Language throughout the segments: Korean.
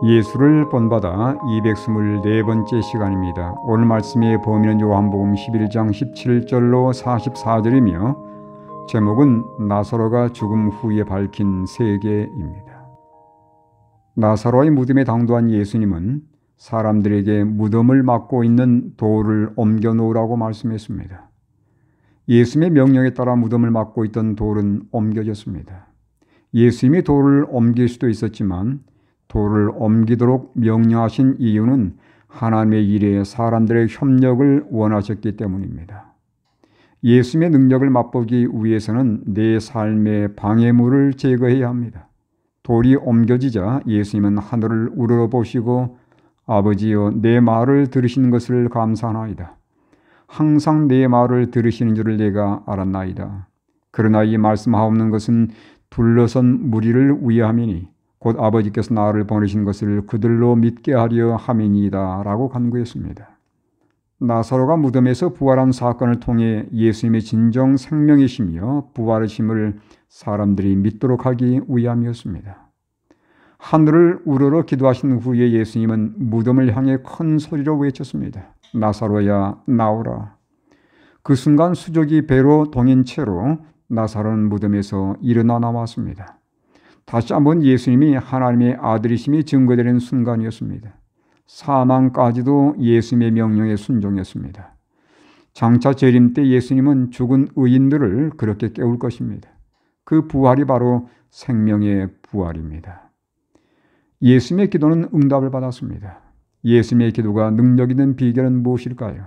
예수를 본받아 224번째 시간입니다. 오늘 말씀의 범위는 요한복음 11장 17절로 44절이며 제목은 나사로가 죽음 후에 밝힌 세계입니다. 나사로의 무덤에 당도한 예수님은 사람들에게 무덤을 막고 있는 돌을 옮겨 놓으라고 말씀했습니다. 예수님의 명령에 따라 무덤을 막고 있던 돌은 옮겨졌습니다. 예수님이 돌을 옮길 수도 있었지만 돌을 옮기도록 명령하신 이유는 하나님의 일에 사람들의 협력을 원하셨기 때문입니다. 예수님의 능력을 맛보기 위해서는 내 삶의 방해물을 제거해야 합니다. 돌이 옮겨지자 예수님은 하늘을 우러러보시고 아버지여 내 말을 들으시는 것을 감사하나이다. 항상 내 말을 들으시는 줄을 내가 알았나이다. 그러나 이 말씀하옵는 것은 둘러선 무리를 위함이니 곧 아버지께서 나를 보내신 것을 그들로 믿게 하려 함이니이다 라고 간구했습니다. 나사로가 무덤에서 부활한 사건을 통해 예수님의 진정 생명이시며 부활하심을 사람들이 믿도록 하기 위함이었습니다. 하늘을 우러러 기도하신 후에 예수님은 무덤을 향해 큰 소리로 외쳤습니다. 나사로야 나오라. 그 순간 수족이 배로 동인 채로 나사로는 무덤에서 일어나 나왔습니다. 다시 한번 예수님이 하나님의 아들이심이 증거되는 순간이었습니다. 사망까지도 예수님의 명령에 순종했습니다. 장차 재림 때 예수님은 죽은 의인들을 그렇게 깨울 것입니다. 그 부활이 바로 생명의 부활입니다. 예수님의 기도는 응답을 받았습니다. 예수님의 기도가 능력 있는 비결은 무엇일까요?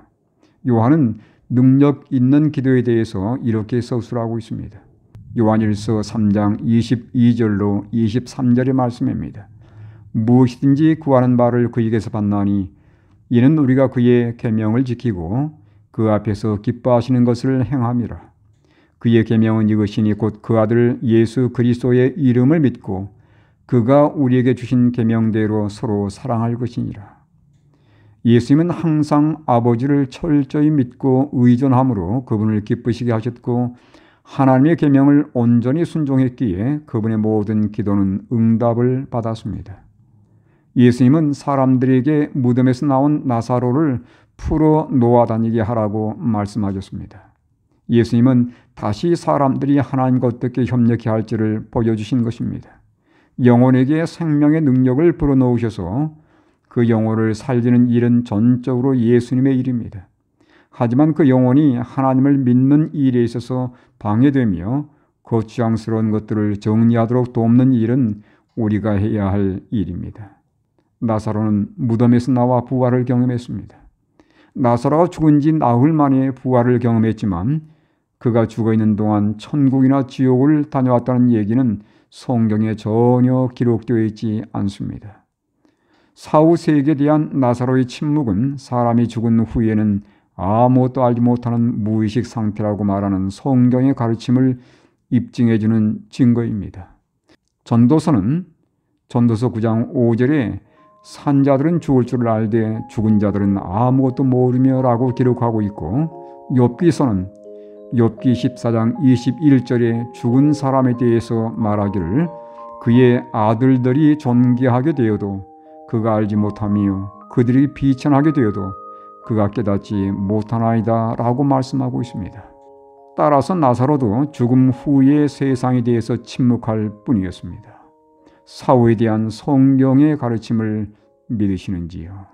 요한은 능력 있는 기도에 대해서 이렇게 서술하고 있습니다. 요한일서 3장 22절로 23절의 말씀입니다. 무엇이든지 구하는 바를 그에게서 받나니 이는 우리가 그의 계명을 지키고 그 앞에서 기뻐하시는 것을 행함이라. 그의 계명은 이것이니 곧 그 아들 예수 그리스도의 이름을 믿고 그가 우리에게 주신 계명대로 서로 사랑할 것이니라. 예수님은 항상 아버지를 철저히 믿고 의존함으로 그분을 기쁘시게 하셨고 하나님의 계명을 온전히 순종했기에 그분의 모든 기도는 응답을 받았습니다. 예수님은 사람들에게 무덤에서 나온 나사로를 풀어 놓아 다니게 하라고 말씀하셨습니다. 예수님은 다시 사람들이 하나님과 어떻게 협력해야 할지를 보여주신 것입니다. 영혼에게 생명의 능력을 불어넣으셔서 그 영혼을 살리는 일은 전적으로 예수님의 일입니다. 하지만 그 영혼이 하나님을 믿는 일에 있어서 방해되며 거추장스러운 것들을 정리하도록 돕는 일은 우리가 해야 할 일입니다. 나사로는 무덤에서 나와 부활을 경험했습니다. 나사로가 죽은 지 나흘 만에 부활을 경험했지만 그가 죽어있는 동안 천국이나 지옥을 다녀왔다는 얘기는 성경에 전혀 기록되어 있지 않습니다. 사후 세계에 대한 나사로의 침묵은 사람이 죽은 후에는 아무것도 알지 못하는 무의식 상태라고 말하는 성경의 가르침을 입증해주는 증거입니다. 전도서는 전도서 9장 5절에 산자들은 죽을 줄을 알되 죽은 자들은 아무것도 모르며 라고 기록하고 있고 욥기서는 욥기 14장 21절에 죽은 사람에 대해서 말하기를 그의 아들들이 존귀하게 되어도 그가 알지 못하며 그들이 비천하게 되어도 그가 깨닫지 못하나이다 라고 말씀하고 있습니다. 따라서 나사로도 죽음 후의 세상에 대해서 침묵할 뿐이었습니다. 사후에 대한 성경의 가르침을 믿으시는지요?